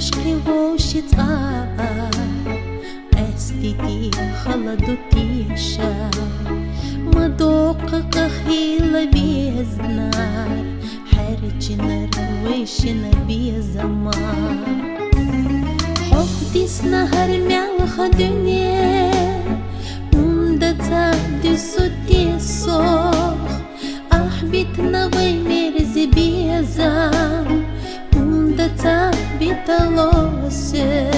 шкривощица, эстити холодутиша, мадока кахила безднар, حرجنر وشنا بيزما حفديس نهر ملخ دنيا وندتا دسوتي صوخ أحبتنا ويمرز بيزام وندتا بتلوسي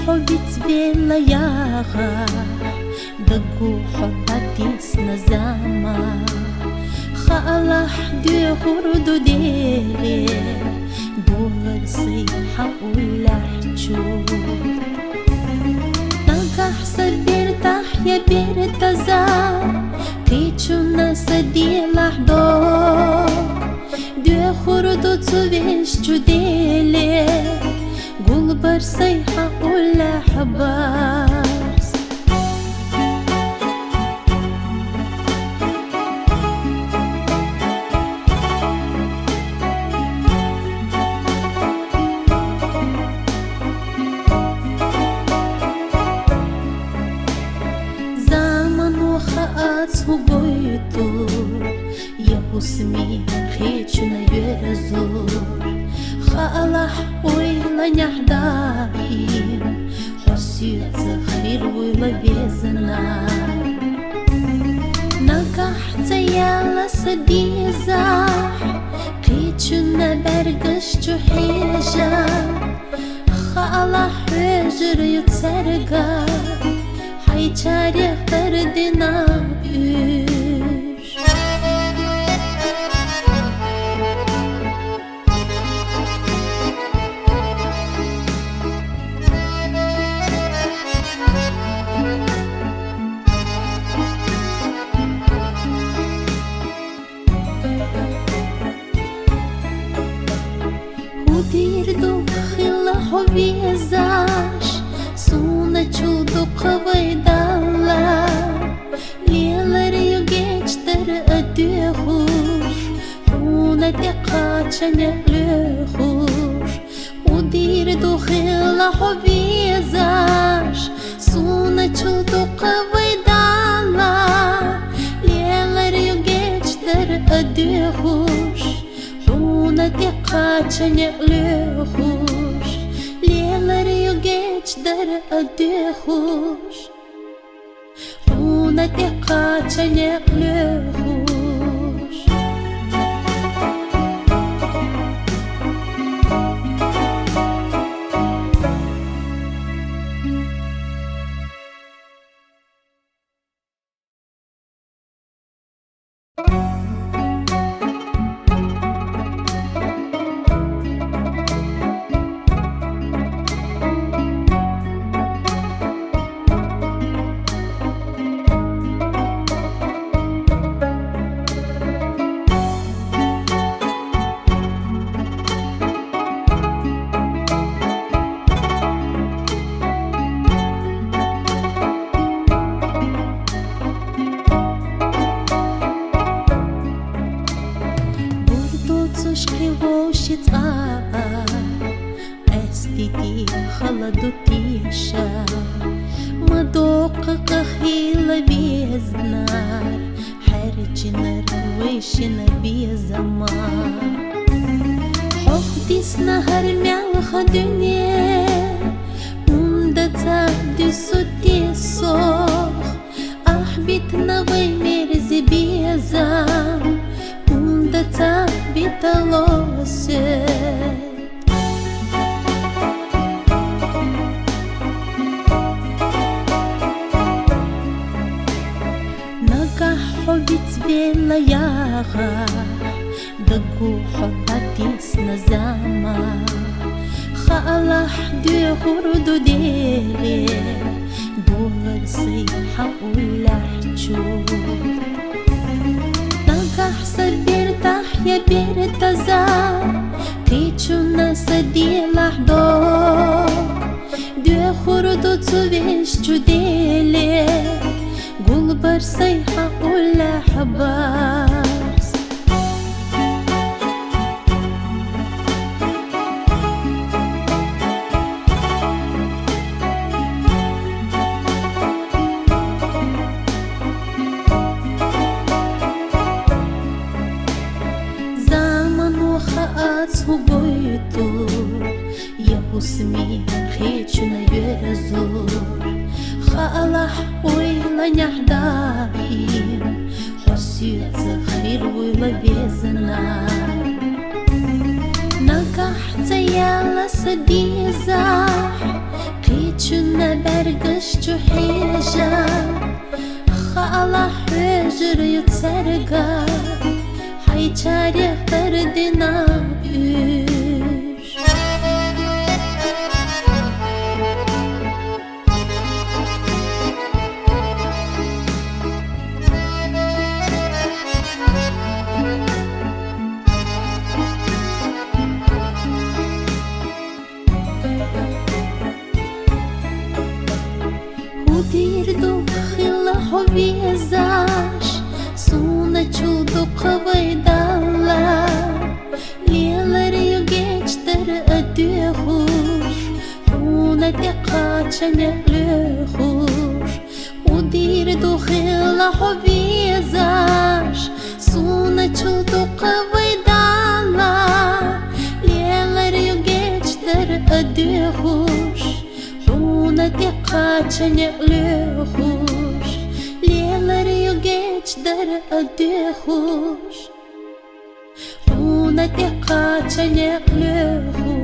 حبيت بلا ياغا دقو حباتيس نزاما خالح دي خردو ديلي دور صيحة ولا حجور نقح سبير تحيا بير تزار كيتشو ناس دي لحدو دي خردو تسويش جديلي قلبر صيحة ولا حباس زمن وخاص وقيتو يبوسمي خيتشنا يرزور خالح ويلا نحداين حسيت زخير ويلا بيزنا نقحت يالا سدي زاح قيتشنا برقش جحيجا خالح ويجر يتسرقا حيتشاري قردنا بيش Udirdu khila hobizash Suna çuldu kavaydala Liyeleri yu geçtir ödühur Una dekaçene lühur Udirdu khila hobizash Suna çuldu kavaydala Liyeleri yu geçtir ödühur Una dekaçene lühur Liyeleri yu geçtir ödühur Una dekaçene lühur шкривощица, эстити холодутиша, мадока кахила безднар, حرجنر وشنا بيزما حفديس نهر ملخ دنيا وندتا دسوتي صوخ أحبتنا ويمرز بيزام وندتا بتلوسي نقح حبيت بلا ياغا دقو حباتيس نزاما خالح دي خردو ديلي دور صيحة ولا حجور نقح سبير تحيا بير تزار كيتشو ناس دي لحدو دي خردو تسويش جديلي قول برصيحة ولا حباس Suboitu Yahusmi Khechuna Yerazur Khalah Oila Nyahdaim Hosyat Zakhir Oila Vezana Nagahta Yala Sadizah Khechuna Bergash Juheja Khalah Hejr Yutsarga Hayçarih derdina ür Hudirdu khila hovizash Suna çuldu kavaydalla Liyeleri geçtir ödüğür Huna dekaçene lüğür Udirdu khila hovizash Suna çuldu kavaydalla Liyeleri geçtir ödüğür Huna dekaçene lüğür Liyeleri geçtir ödüğür Huna dekaçene lüğür